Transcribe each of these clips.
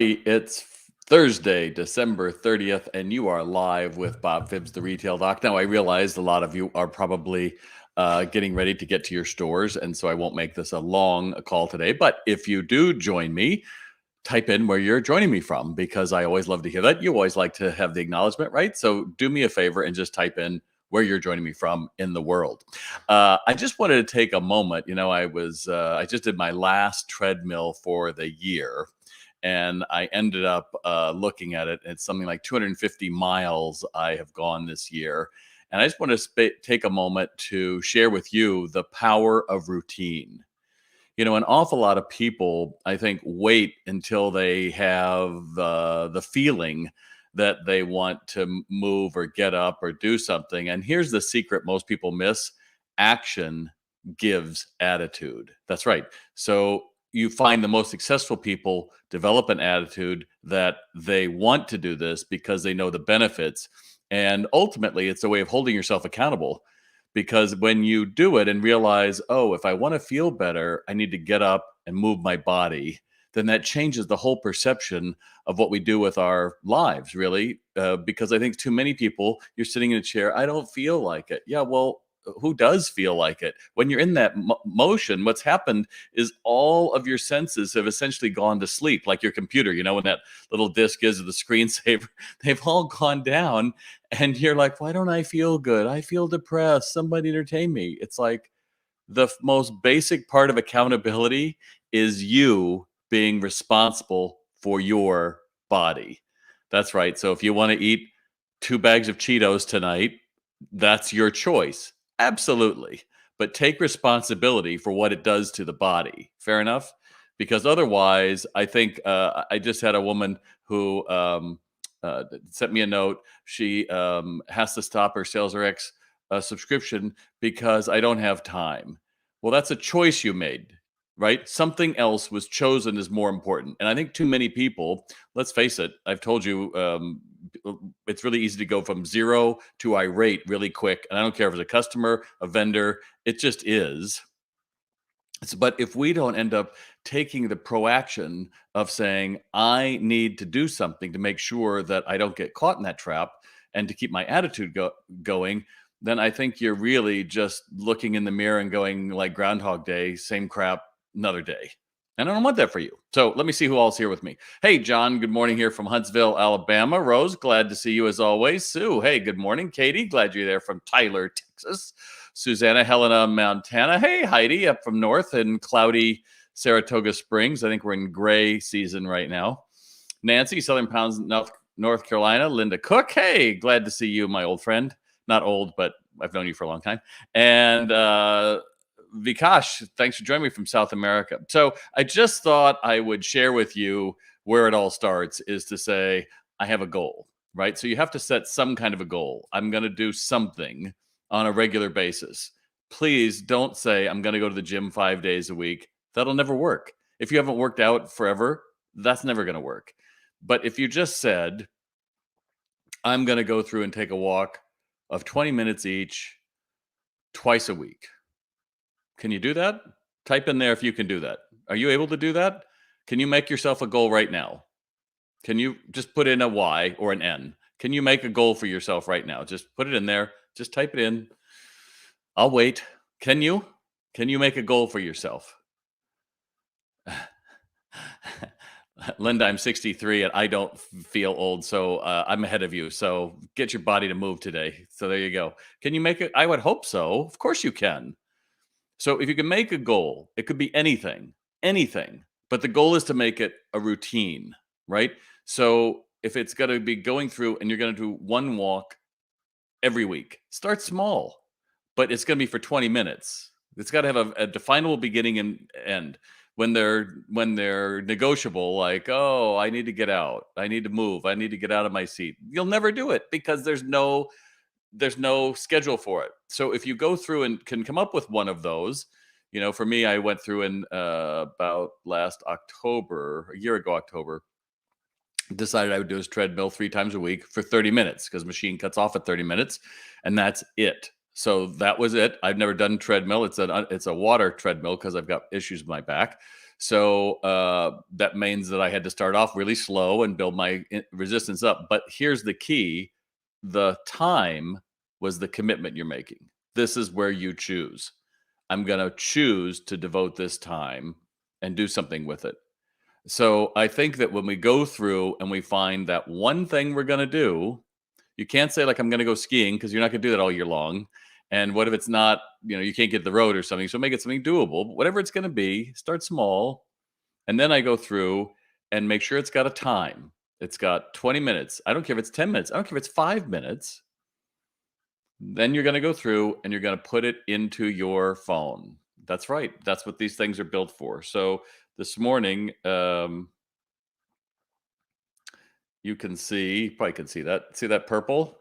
It's Thursday, December 30th, and you are live with Bob Phibbs, the retail doc. Now, I realize a lot of you are probably getting ready to get to your stores, and so I won't make this a long call today. But if you do join me, type in where you're joining me from because I always love to hear that. You always like to have the acknowledgement, right? So do me a favor and just type in where you're joining me from in the world. I just wanted to take a moment. I just did my last treadmill for the year, and I ended up looking at it. It's something like 250 miles I have gone this year. And I just want to take a moment to share with you the power of routine. An awful lot of people, I think, wait until they have the feeling that they want to move or get up or do something. And here's the secret most people miss: action gives attitude. That's right. So you find the most successful people develop an attitude that they want to do this because they know the benefits. And ultimately, it's a way of holding yourself accountable because when you do it and realize, oh, if I want to feel better, I need to get up and move my body, then that changes the whole perception of what we do with our lives, really. Because I think too many people, you're sitting in a chair, I don't feel like it. Yeah, well, who does feel like it? When you're in that motion, what's happened is all of your senses have essentially gone to sleep, like your computer, when that little disc is of the screensaver, they've all gone down. And you're like, why don't I feel good? I feel depressed. Somebody entertain me. It's like the most basic part of accountability is you being responsible for your body. That's right. So if you want to eat 2 bags of Cheetos tonight, that's your choice. Absolutely. But take responsibility for what it does to the body. Fair enough? Because otherwise, I think I just had a woman who sent me a note. She has to stop her Sales RX subscription because I don't have time. Well, that's a choice you made, right? Something else was chosen as more important. And I think too many people, let's face it, I've told you, it's really easy to go from zero to irate really quick. And I don't care if it's a customer, a vendor, it just is. But if we don't end up taking the proaction of saying, I need to do something to make sure that I don't get caught in that trap and to keep my attitude going, then I think you're really just looking in the mirror and going like Groundhog Day, same crap, another day. And I don't want that for you. So let me see who all's here with me. Hey, John, good morning here from Huntsville, Alabama. Rose, glad to see you as always. Sue, hey, good morning. Katie, glad you're there from Tyler, Texas. Susanna, Helena, Montana. Hey, Heidi, up from north in cloudy Saratoga Springs. I think we're in gray season right now. Nancy, Southern Pounds, North Carolina. Linda Cook, hey, glad to see you, my old friend. Not old, but I've known you for a long time. And Vikash, thanks for joining me from South America. So I just thought I would share with you where it all starts is to say, I have a goal, right? So you have to set some kind of a goal. I'm going to do something on a regular basis. Please don't say, I'm going to go to the gym 5 days a week. That'll never work. If you haven't worked out forever, that's never going to work. But if you just said, I'm going to go through and take a walk of 20 minutes each, twice a week. Can you do that? Type in there if you can do that. Are you able to do that? Can you make yourself a goal right now? Can you just put in a Y or an N? Can you make a goal for yourself right now? Just put it in there. Just type it in. I'll wait. Can you? Can you make a goal for yourself? Linda, I'm 63 and I don't feel old, so I'm ahead of you. So get your body to move today. So there you go. Can you make it? I would hope so. Of course you can. So if you can make a goal, it could be anything, but the goal is to make it a routine, right? So if it's going to be going through and you're going to do one walk every week, start small, but it's going to be for 20 minutes. It's got to have a definable beginning and end. When they're negotiable, like, oh, I need to get out, I need to move, I need to get out of my seat, you'll never do it because there's no schedule for it. So if you go through and can come up with one of those, for me, I went through in about last October, a year ago, October, decided I would do his treadmill 3 times a week for 30 minutes because machine cuts off at 30 minutes and that's it. So that was it. I've never done treadmill. It's a water treadmill because I've got issues with my back. So that means that I had to start off really slow and build my resistance up. But here's the key: the time was the commitment you're making. This is where you choose. I'm going to choose to devote this time and do something with it. So I think that when we go through and we find that one thing we're going to do, you can't say like I'm going to go skiing because you're not going to do that all year long. And what if it's not, you can't get the road or something? So make it something doable. But whatever it's going to be, start small. And then I go through and make sure it's got a time. It's got 20 minutes. I don't care if it's 10 minutes. I don't care if it's 5 minutes. Then you're going to go through and you're going to put it into your phone. That's right. That's what these things are built for. So this morning, you can see, probably can see that. See that purple?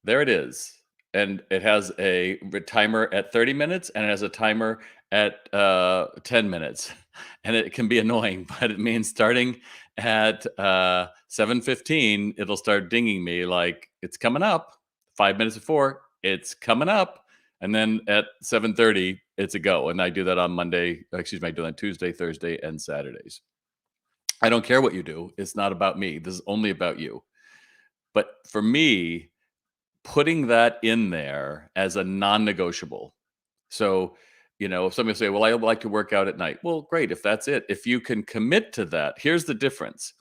There it is. And it has a timer at 30 minutes and it has a timer at 10 minutes. And it can be annoying, but it means starting at 7:15, it'll start dinging me like it's coming up. 5 minutes before, it's coming up. And then at 7:30, it's a go. And I do that on Monday, excuse me, I do that on Tuesday, Thursday, and Saturdays. I don't care what you do. It's not about me. This is only about you. But for me, putting that in there as a non-negotiable. So, if somebody say, "Well, I like to work out at night." Well, great. If that's it, if you can commit to that, here's the difference.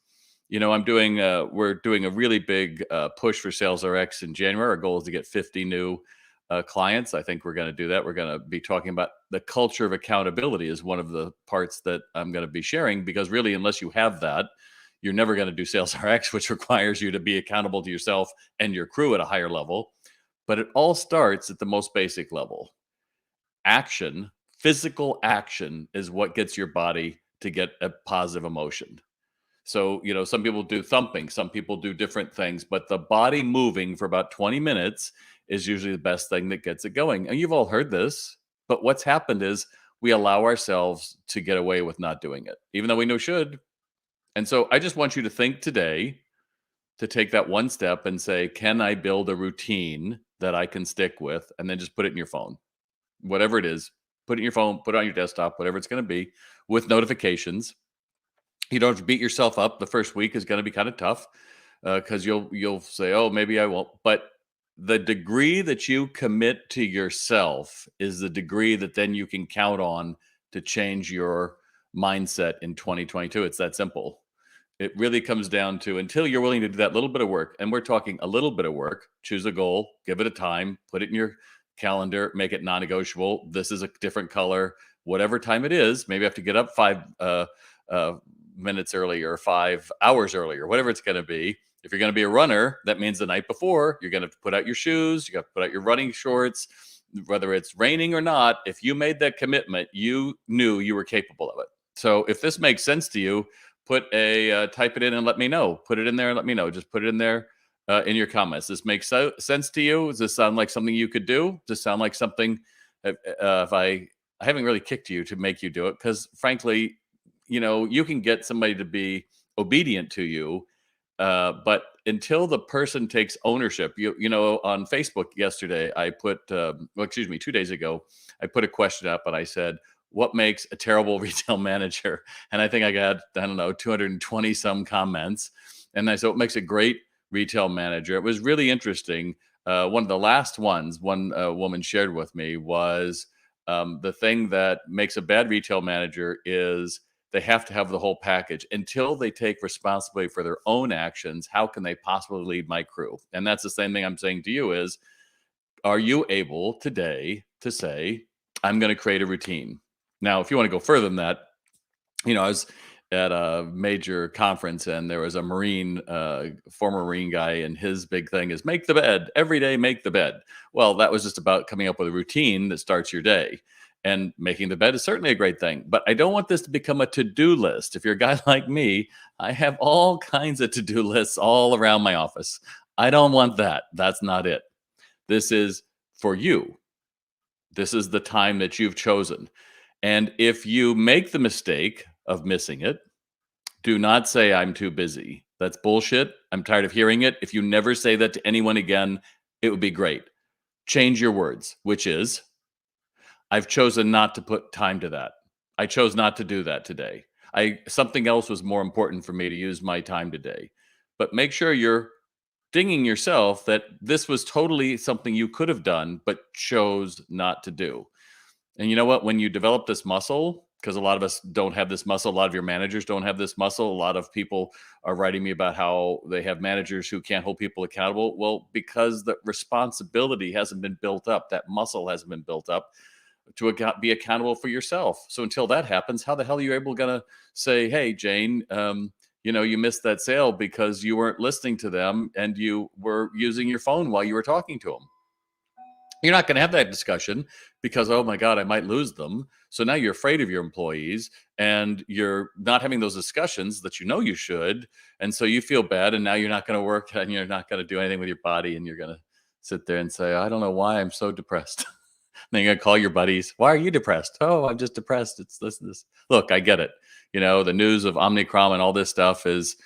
We're doing a really big push for Sales RX in January. Our goal is to get 50 new clients. I think we're going to do that. We're going to be talking about the culture of accountability is one of the parts that I'm going to be sharing, because really, unless you have that, you're never going to do Sales RX, which requires you to be accountable to yourself and your crew at a higher level. But it all starts at the most basic level. Action, physical action, is what gets your body to get a positive emotion. So, some people do thumping, some people do different things, but the body moving for about 20 minutes is usually the best thing that gets it going. And you've all heard this, but what's happened is we allow ourselves to get away with not doing it, even though we know should. And so I just want you to think today to take that one step and say, can I build a routine that I can stick with? And then just put it in your phone, whatever it is. Put it in your phone, put it on your desktop, whatever it's going to be, with notifications. You don't have to beat yourself up. The first week is going to be kind of tough because you'll say, "Oh, maybe I won't." But the degree that you commit to yourself is the degree that then you can count on to change your mindset in 2022. It's that simple. It really comes down to, until you're willing to do that little bit of work, and we're talking a little bit of work, choose a goal, give it a time, put it in your calendar, make it non-negotiable. This is a different color, whatever time it is. Maybe I have to get up 5 minutes earlier, or 5 hours earlier, whatever it's going to be. If you're going to be a runner, that means the night before, you're going to put out your shoes, you got to put out your running shorts, whether it's raining or not. If you made that commitment, you knew you were capable of it. So if this makes sense to you, type it in and let me know. Put it in there and let me know. Just put it in there in your comments. This makes sense to you? Does this sound like something you could do? Does this sound like something? If I haven't really kicked you to make you do it, because frankly, you can get somebody to be obedient to you, but until the person takes ownership, on Facebook yesterday, I put, 2 days ago, I put a question up and I said, what makes a terrible retail manager? And I think I got, I don't know, 220 some comments. And I said, what makes a great retail manager? It was really interesting. One of the last ones, one woman shared with me was, the thing that makes a bad retail manager is they have to have the whole package. Until they take responsibility for their own actions, how can they possibly lead my crew? And that's the same thing I'm saying to you is, are you able today to say, I'm going to create a routine? Now, if you want to go further than that, I was at a major conference and there was a former Marine guy, and his big thing is make the bed every day, make the bed. Well, that was just about coming up with a routine that starts your day. And making the bed is certainly a great thing, but I don't want this to become a to-do list. If you're a guy like me, I have all kinds of to-do lists all around my office. I don't want that. That's not it. This is for you. This is the time that you've chosen. And if you make the mistake of missing it, do not say I'm too busy. That's bullshit. I'm tired of hearing it. If you never say that to anyone again, it would be great. Change your words, which is, I've chosen not to put time to that. I chose not to do that today. I Something else was more important for me to use my time today. But make sure you're dinging yourself that this was totally something you could have done, but chose not to do. And you know what? When you develop this muscle, because a lot of us don't have this muscle, a lot of your managers don't have this muscle. A lot of people are writing me about how they have managers who can't hold people accountable. Well, because the responsibility hasn't been built up, that muscle hasn't been built up to be accountable for yourself. So until that happens, how the hell are you able gonna say, "Hey, Jane, you missed that sale because you weren't listening to them and you were using your phone while you were talking to them." You're not going to have that discussion because, oh my God, I might lose them. So now you're afraid of your employees and you're not having those discussions that you know you should. And so you feel bad. And now you're not going to work and you're not going to do anything with your body. And you're going to sit there and say, I don't know why I'm so depressed. Then you're going to call your buddies. Why are you depressed? Oh, I'm just depressed. It's this. Look, I get it. The news of Omicron and all this stuff is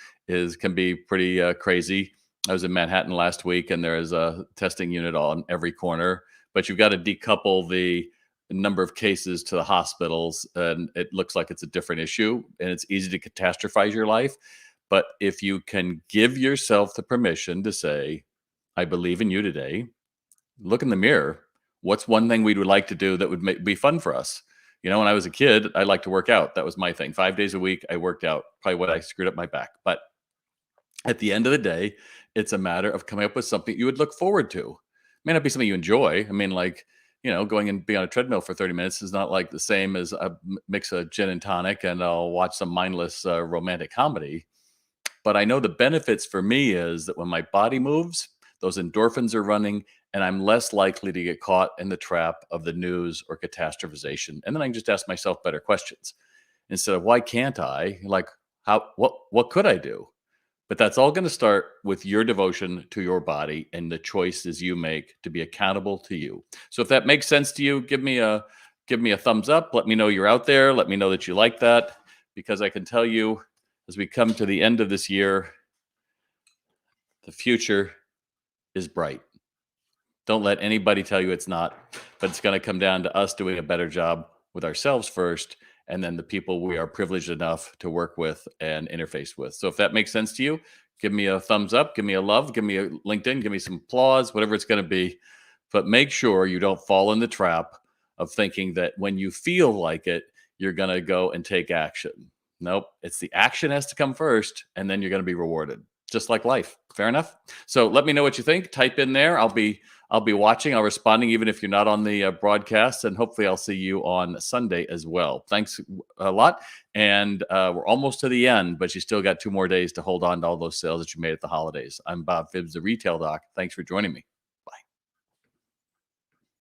can be pretty crazy. I was in Manhattan last week, and there is a testing unit on every corner. But you've got to decouple the number of cases to the hospitals, and it looks like it's a different issue, and it's easy to catastrophize your life. But if you can give yourself the permission to say, "I believe in you today," look in the mirror. What's one thing we would like to do that would be fun for us? When I was a kid, I liked to work out. That was my thing. 5 days a week, I worked out. Probably what I screwed up my back, but at the end of the day, it's a matter of coming up with something you would look forward to. May not be something you enjoy. I mean, like, going and being on a treadmill for 30 minutes is not like the same as a mix of gin and tonic and I'll watch some mindless romantic comedy. But I know the benefits for me is that when my body moves, those endorphins are running and I'm less likely to get caught in the trap of the news or catastrophization. And then I can just ask myself better questions instead of why can't I? Like, what could I do? But that's all going to start with your devotion to your body and the choices you make to be accountable to you. So if that makes sense to you, give me a thumbs up. Let me know you're out there. Let me know that you like that because I can tell you as we come to the end of this year, the future is bright. Don't let anybody tell you it's not, but it's going to come down to us doing a better job with ourselves first, and then the people we are privileged enough to work with and interface with. So if that makes sense to you, give me a thumbs up, give me a love, give me a LinkedIn, give me some applause, whatever it's going to be. But make sure you don't fall in the trap of thinking that when you feel like it, you're going to go and take action. Nope, it's the action has to come first, and then you're going to be rewarded, just like life. Fair enough. So let me know what you think. Type in there. I'll be watching. I'll responding even if you're not on the broadcast, and hopefully I'll see you on Sunday as well. Thanks a lot, and we're almost to the end, but you still got 2 more days to hold on to all those sales that you made at the holidays. I'm Bob Phibbs, the Retail Doc. Thanks for joining me.